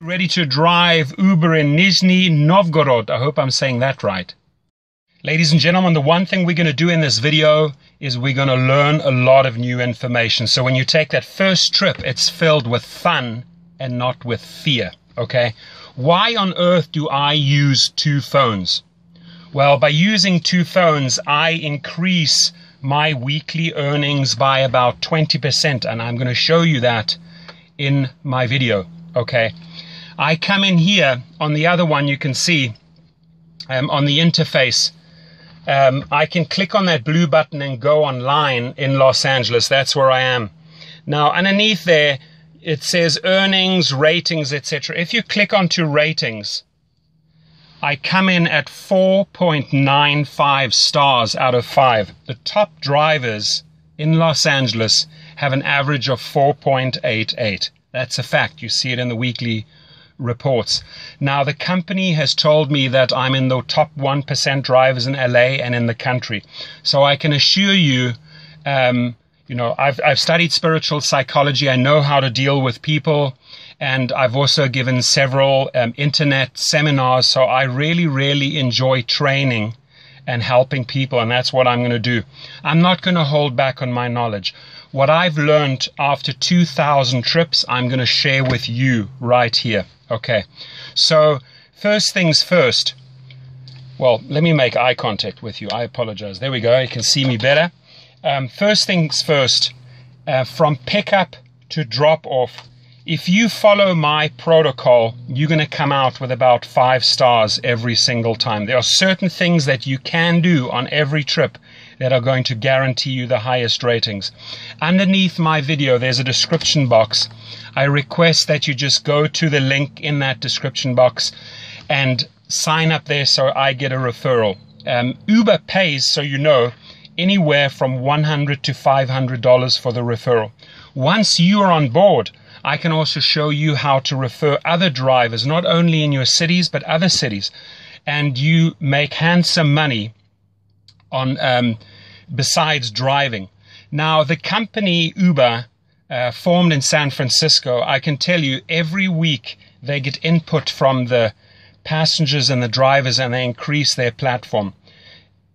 Ready to drive Uber in Nizhny, Novgorod. I hope I'm saying that right. Ladies and gentlemen, the one thing we're going to do in this video is we're going to learn a lot of new information. So when you take that first trip, it's filled with fun and not with fear, okay? Why on earth do I use two phones? Well, by using two phones, I increase my weekly earnings by about 20%, and I'm going to show you that in my video, okay? I come in here, on the other one you can see, on the interface, I can click on that blue button and go online in Los Angeles. That's where I am. Now, underneath there, it says earnings, ratings, etc. If you click onto ratings, I come in at 4.95 stars out of 5. The top drivers in Los Angeles have an average of 4.88. That's a fact. You see it in the weekly reports. Now, the company has told me that I'm in the top 1% drivers in LA and in the country. So I can assure you, I've studied spiritual psychology. I know how to deal with people. And I've also given several internet seminars. So I really, really enjoy training and helping people. And that's what I'm going to do. I'm not going to hold back on my knowledge. What I've learned after 2,000 trips, I'm going to share with you right here. Okay, so first things first. Well, let me make eye contact with you. I apologize. There we go. You can see me better. First things first, from pickup to drop off, if you follow my protocol, you're going to come out with about 5 stars every single time. There are certain things that you can do on every trip that are going to guarantee you the highest ratings. Underneath my video, there's a description box. I request that you just go to the link in that description box and sign up there so I get a referral. Uber pays, so you know, anywhere from $100 to $500 for the referral. Once you are on board, I can also show you how to refer other drivers, not only in your cities, but other cities. And you make handsome money on besides driving. Now, the company Uber, formed in San Francisco, I can tell you every week they get input from the passengers and the drivers, and they increase their platform.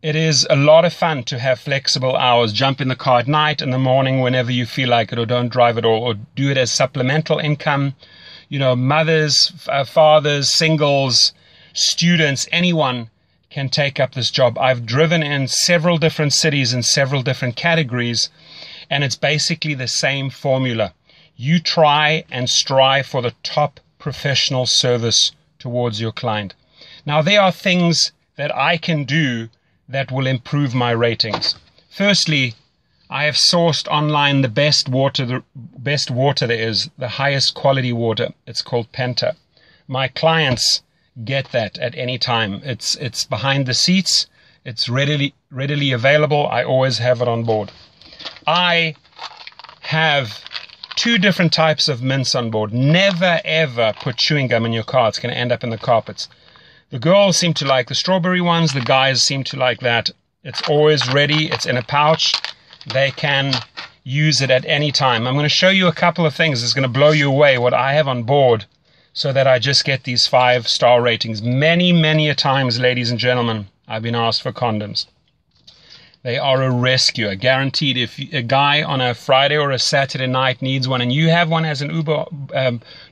It is a lot of fun to have flexible hours. Jump in the car at night, in the morning, whenever you feel like it, or don't drive at all, or do it as supplemental income. You know, mothers, fathers, singles, students, anyone can take up this job. I've driven in several different cities in several different categories, and it's basically the same formula. You try and strive for the top professional service towards your client. Now, there are things that I can do that will improve my ratings. Firstly, I have sourced online the best water there is, the highest quality water. It's called Penta. My clients get that at any time. It's behind the seats. It's readily available. I always have it on board. I have 2 different types of mints on board. Never ever put chewing gum in your car. It's going to end up in the carpets. The girls seem to like the strawberry ones. The guys seem to like that. It's always ready. It's in a pouch. They can use it at any time. I'm going to show you a couple of things. It's going to blow you away what I have on board so that I just get these 5-star ratings. Many, many a times, ladies and gentlemen, I've been asked for condoms. They are a rescue, guaranteed. If a guy on a Friday or a Saturday night needs one and you have one as an Uber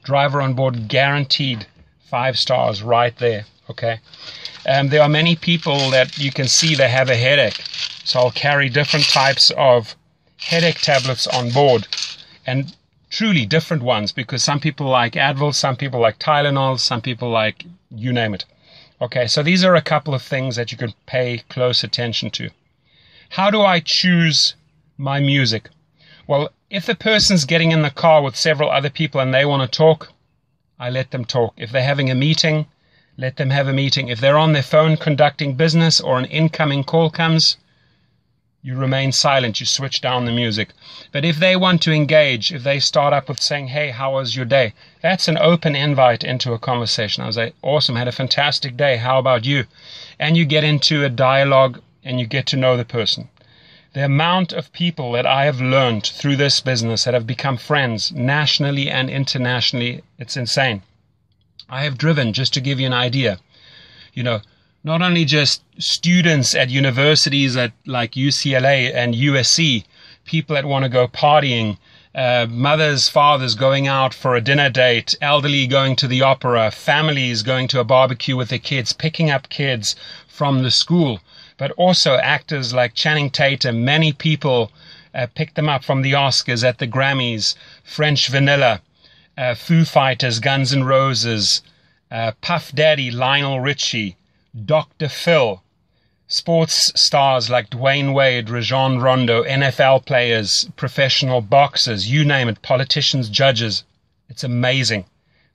driver on board, guaranteed 5 stars right there. Okay. There are many people that you can see they have a headache. So I'll carry different types of headache tablets on board, and truly different ones, because some people like Advil, some people like Tylenol, some people like you name it. Okay, so these are a couple of things that you can pay close attention to. How do I choose my music? Well, if the person's getting in the car with several other people and they want to talk, I let them talk. If they're having a meeting, let them have a meeting. If they're on their phone conducting business or an incoming call comes, you remain silent. You switch down the music. But if they want to engage, if they start up with saying, hey, how was your day? That's an open invite into a conversation. I was like, awesome, had a fantastic day. How about you? And you get into a dialogue and you get to know the person. The amount of people that I have learned through this business that have become friends nationally and internationally, it's insane. I have driven, just to give you an idea, you know, not only just students at universities like UCLA and USC, people that want to go partying, mothers, fathers going out for a dinner date, elderly going to the opera, families going to a barbecue with their kids, picking up kids from the school, but also actors like Channing Tatum. Many people picked them up from the Oscars, at the Grammys, French Vanilla, Foo Fighters, Guns N' Roses, Puff Daddy, Lionel Richie, Dr. Phil, sports stars like Dwayne Wade, Rajon Rondo, NFL players, professional boxers, you name it, politicians, judges. It's amazing.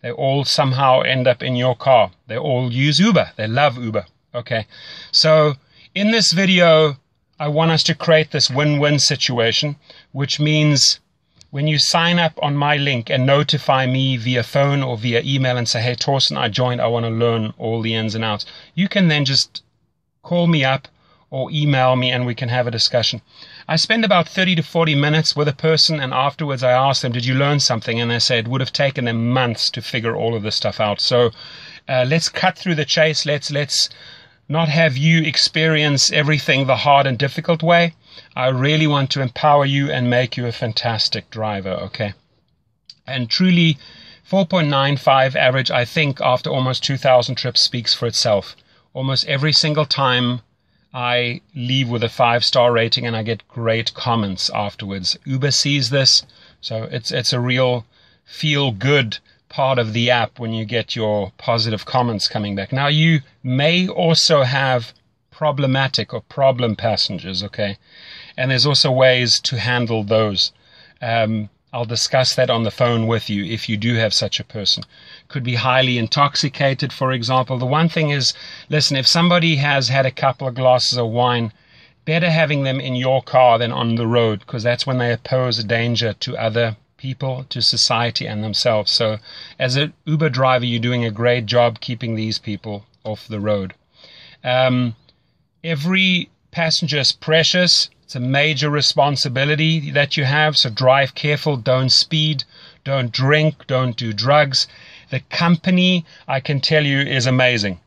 They all somehow end up in your car. They all use Uber. They love Uber. Okay. So in this video, I want us to create this win-win situation, which means when you sign up on my link and notify me via phone or via email and say, hey, Torsten, I joined, I want to learn all the ins and outs, you can then just call me up or email me and we can have a discussion. I spend about 30 to 40 minutes with a person, and afterwards I ask them, did you learn something? And they say it would have taken them months to figure all of this stuff out. So let's cut through the chase. Let's not have you experience everything the hard and difficult way. I really want to empower you and make you a fantastic driver, okay? And truly, 4.95 average, I think, after almost 2,000 trips speaks for itself. Almost every single time I leave with a 5-star rating and I get great comments afterwards. Uber sees this, so it's a real feel-good part of the app when you get your positive comments coming back. Now, you may also have problematic or problem passengers, okay? And there's also ways to handle those. I'll discuss that on the phone with you if you do have such a person. Could be highly intoxicated, for example. The one thing is, listen, if somebody has had a couple of glasses of wine, better having them in your car than on the road, because that's when they pose a danger to other people, to society and themselves. So as an Uber driver, you're doing a great job keeping these people off the road. Every passenger is precious. It's a major responsibility that you have, so drive careful, don't speed, don't drink, don't do drugs. The company, I can tell you, is amazing.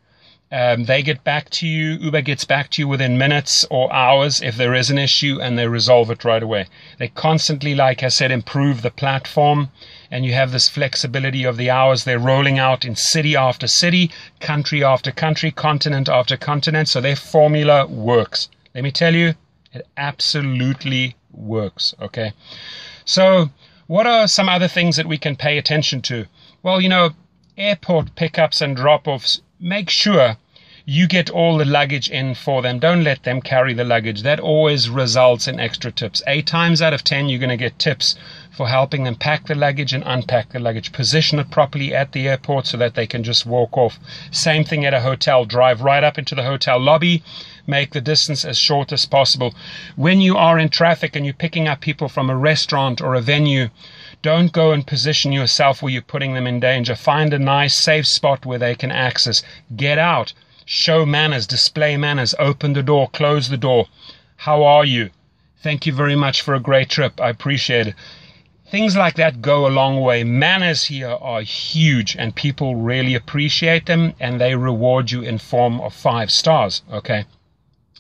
They get back to you, Uber gets back to you within minutes or hours if there is an issue, and they resolve it right away. They constantly, like I said, improve the platform, and you have this flexibility of the hours. They're rolling out in city after city, country after country, continent after continent, so their formula works. Let me tell you, it absolutely works, okay? So what are some other things that we can pay attention to? Well, you know, airport pickups and drop-offs, make sure you get all the luggage in for them. Don't let them carry the luggage. That always results in extra tips. 8 times out of 10, you're going to get tips for helping them pack the luggage and unpack the luggage. Position it properly at the airport so that they can just walk off. Same thing at a hotel. Drive right up into the hotel lobby. Make the distance as short as possible. When you are in traffic and you're picking up people from a restaurant or a venue, don't go and position yourself where you're putting them in danger. Find a nice, safe spot where they can access. Get out. Show manners. Display manners. Open the door. Close the door. How are you? Thank you very much for a great trip. I appreciate it. Things like that go a long way. Manners here are huge, and people really appreciate them, and they reward you in form of 5 stars, okay?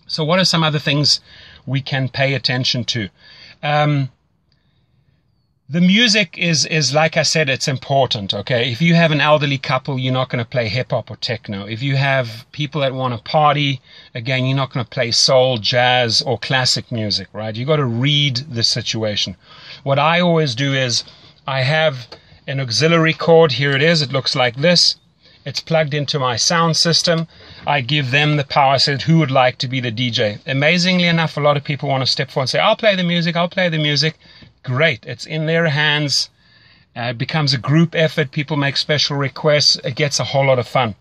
So what are some other things we can pay attention to? The music is, like I said, it's important, okay? If you have an elderly couple, you're not going to play hip-hop or techno. If you have people that want to party, again, you're not going to play soul, jazz, or classic music, right? You got to read the situation. What I always do is I have an auxiliary cord. Here it is. It looks like this. It's plugged into my sound system. I give them the power. I said, who would like to be the DJ? Amazingly enough, a lot of people want to step forward and say, I'll play the music, I'll play the music. Great. It's in their hands. It becomes a group effort. People make special requests. It gets a whole lot of fun.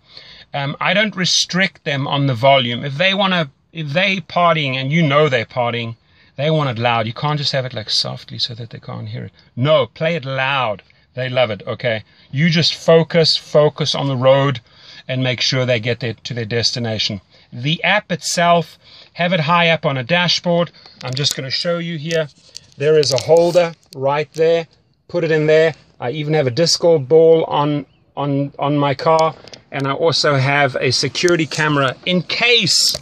I don't restrict them on the volume. If they partying and you know they're partying, they want it loud. You can't just have it like softly so that they can't hear it. No, play it loud. They love it, okay? You just focus on the road and make sure they get to their destination. The app itself, have it high up on a dashboard. I'm just going to show you here. There is a holder right there. Put it in there. I even have a disco ball on on my car, and I also have a security camera in case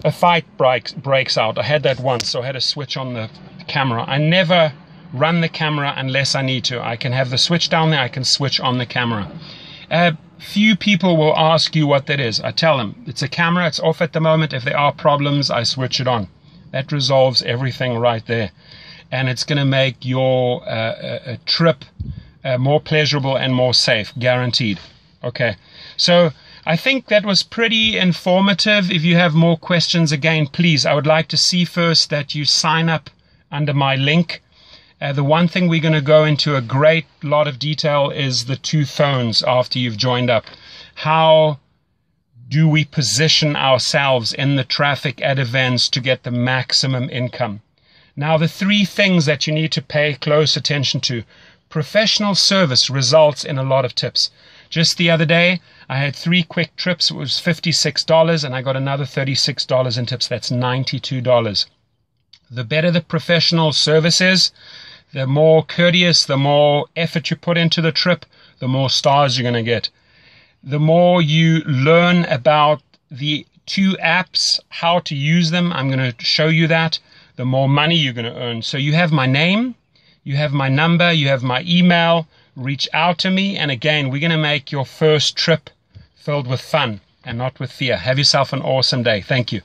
a fight breaks out. I had that once, so I had to switch on the camera. I never run the camera unless I need to. I can have the switch down there, I can switch on the camera. Few people will ask you what that is. I tell them, it's a camera, it's off at the moment. If there are problems, I switch it on. That resolves everything right there. And it's going to make your trip more pleasurable and more safe, guaranteed. Okay, so I think that was pretty informative. If you have more questions, again, please, I would like to see first that you sign up under my link. The one thing we're going to go into a great lot of detail is the 2 phones after you've joined up. How do we position ourselves in the traffic at events to get the maximum income? Now, the 3 things that you need to pay close attention to. Professional service results in a lot of tips. Just the other day, I had 3 quick trips. It was $56, and I got another $36 in tips. That's $92. The better the professional service is, the more courteous, the more effort you put into the trip, the more stars you're going to get. The more you learn about the 2 apps, how to use them, I'm going to show you that, the more money you're going to earn. So you have my name, you have my number, you have my email. Reach out to me. And again, we're going to make your first trip filled with fun and not with fear. Have yourself an awesome day. Thank you.